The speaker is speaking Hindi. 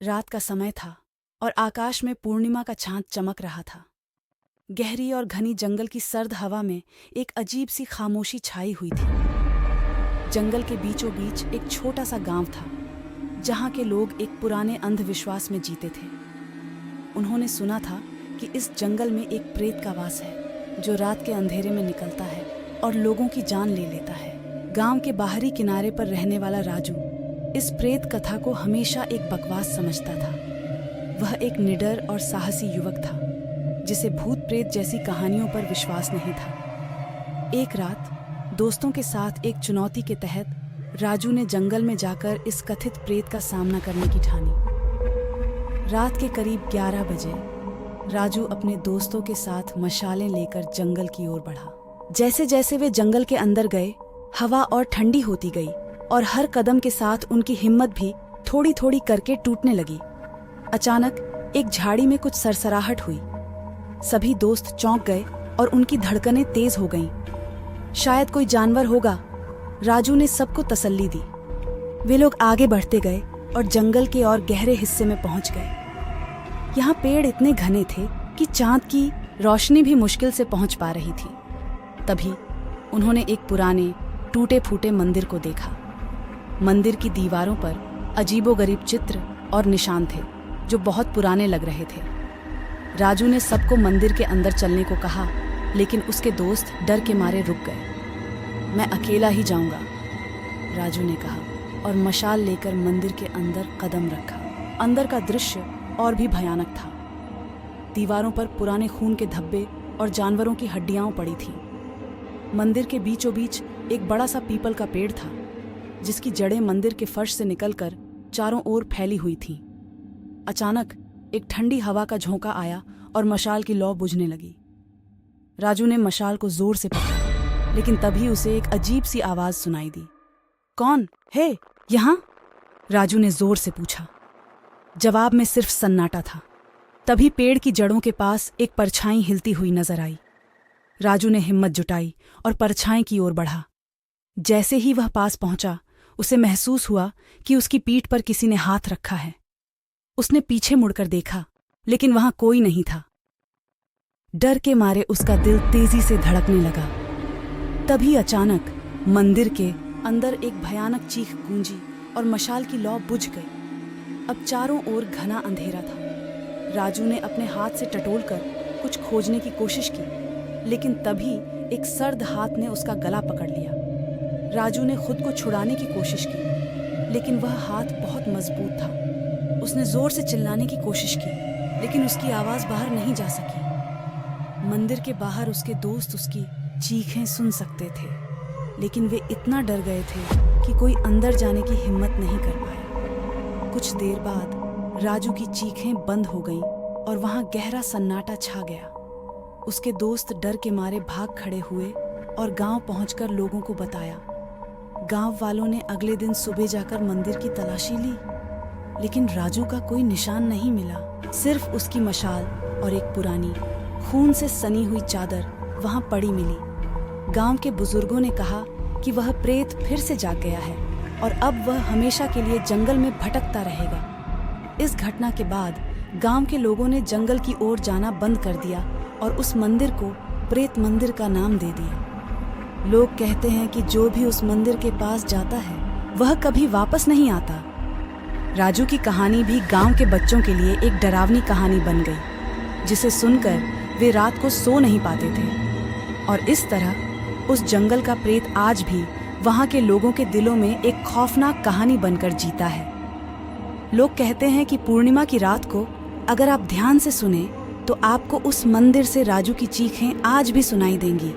रात का समय था और आकाश में पूर्णिमा का चांद चमक रहा था। गहरी और घनी जंगल की सर्द हवा में एक अजीब सी खामोशी छाई हुई थी। जंगल के बीचों बीच एक छोटा सा गांव था, जहां के लोग एक पुराने अंधविश्वास में जीते थे। उन्होंने सुना था कि इस जंगल में एक प्रेत का वास है, जो रात के अंधेरे में निकलता है और लोगों की जान ले लेता है। गांव के बाहरी किनारे पर रहने वाला राजू इस प्रेत कथा को हमेशा एक बकवास समझता था। वह एक निडर और साहसी युवक था, जिसे भूत प्रेत जैसी कहानियों पर विश्वास नहीं था। एक रात दोस्तों के साथ एक चुनौती के तहत राजू ने जंगल में जाकर इस कथित प्रेत का सामना करने की ठानी। रात के करीब 11 बजे राजू अपने दोस्तों के साथ मशालें लेकर जंगल की ओर बढ़ा। जैसे जैसे वे जंगल के अंदर गए, हवा और ठंडी होती गई और हर कदम के साथ उनकी हिम्मत भी थोड़ी थोड़ी करके टूटने लगी। अचानक एक झाड़ी में कुछ सरसराहट हुई। सभी दोस्त चौंक गए और उनकी धड़कनें तेज हो गईं। शायद कोई जानवर होगा, राजू ने सबको तसल्ली दी। वे लोग आगे बढ़ते गए और जंगल के और गहरे हिस्से में पहुंच गए। यहाँ पेड़ इतने घने थे कि चांद की रोशनी भी मुश्किल से पहुंच पा रही थी। तभी उन्होंने एक पुराने टूटे फूटे मंदिर को देखा। मंदिर की दीवारों पर अजीबोगरीब चित्र और निशान थे, जो बहुत पुराने लग रहे थे। राजू ने सबको मंदिर के अंदर चलने को कहा, लेकिन उसके दोस्त डर के मारे रुक गए। मैं अकेला ही जाऊंगा, राजू ने कहा और मशाल लेकर मंदिर के अंदर कदम रखा। अंदर का दृश्य और भी भयानक था। दीवारों पर पुराने खून के धब्बे और जानवरों की हड्डियां पड़ी थीं। मंदिर के बीचों बीच एक बड़ा सा पीपल का पेड़ था, जिसकी जड़ें मंदिर के फर्श से निकलकर चारों ओर फैली हुई थीं। अचानक एक ठंडी हवा का झोंका आया और मशाल की लौ बुझने लगी। राजू ने मशाल को जोर से पकड़ा, लेकिन तभी उसे एक अजीब सी आवाज सुनाई दी। कौन है यहां? राजू ने जोर से पूछा। जवाब में सिर्फ सन्नाटा था। तभी पेड़ की जड़ों के पास एक परछाई हिलती हुई नजर आई। राजू ने हिम्मत जुटाई और परछाई की ओर बढ़ा। जैसे ही वह पास पहुंचा, उसे महसूस हुआ कि उसकी पीठ पर किसी ने हाथ रखा है। उसने पीछे मुड़कर देखा, लेकिन वहां कोई नहीं था। डर के मारे उसका दिल तेजी से धड़कने लगा। तभी अचानक मंदिर के अंदर एक भयानक चीख गूंजी और मशाल की लौ बुझ गई। अब चारों ओर घना अंधेरा था। राजू ने अपने हाथ से टटोलकर कुछ खोजने की कोशिश की, लेकिन तभी एक सर्द हाथ ने उसका गला पकड़ लिया। राजू ने खुद को छुड़ाने की कोशिश की, लेकिन वह हाथ बहुत मजबूत था। उसने जोर से चिल्लाने की कोशिश की, लेकिन उसकी आवाज बाहर नहीं जा सकी। मंदिर के बाहर उसके दोस्त उसकी चीखें सुन सकते थे, लेकिन वे इतना डर गए थे कि कोई अंदर जाने की हिम्मत नहीं कर पाया। कुछ देर बाद राजू की चीखें बंद हो गईं और वहां गहरा सन्नाटा छा गया। उसके दोस्त डर के मारे भाग खड़े हुए और गांव पहुंचकर लोगों को बताया। गांव वालों ने अगले दिन सुबह जाकर मंदिर की तलाशी ली, लेकिन राजू का कोई निशान नहीं मिला। सिर्फ उसकी मशाल और एक पुरानी खून से सनी हुई चादर वहां पड़ी मिली। गांव के बुजुर्गों ने कहा कि वह प्रेत फिर से जाग गया है और अब वह हमेशा के लिए जंगल में भटकता रहेगा। इस घटना के बाद गांव के लोगों ने जंगल की ओर जाना बंद कर दिया और उस मंदिर को प्रेत मंदिर का नाम दे दिया। लोग कहते हैं कि जो भी उस मंदिर के पास जाता है, वह कभी वापस नहीं आता। राजू की कहानी भी गांव के बच्चों के लिए एक डरावनी कहानी बन गई, जिसे सुनकर वे रात को सो नहीं पाते थे। और इस तरह उस जंगल का प्रेत आज भी वहां के लोगों के दिलों में एक खौफनाक कहानी बनकर जीता है। लोग कहते हैं कि पूर्णिमा की रात को अगर आप ध्यान से सुने, तो आपको उस मंदिर से राजू की चीखें आज भी सुनाई देंगी।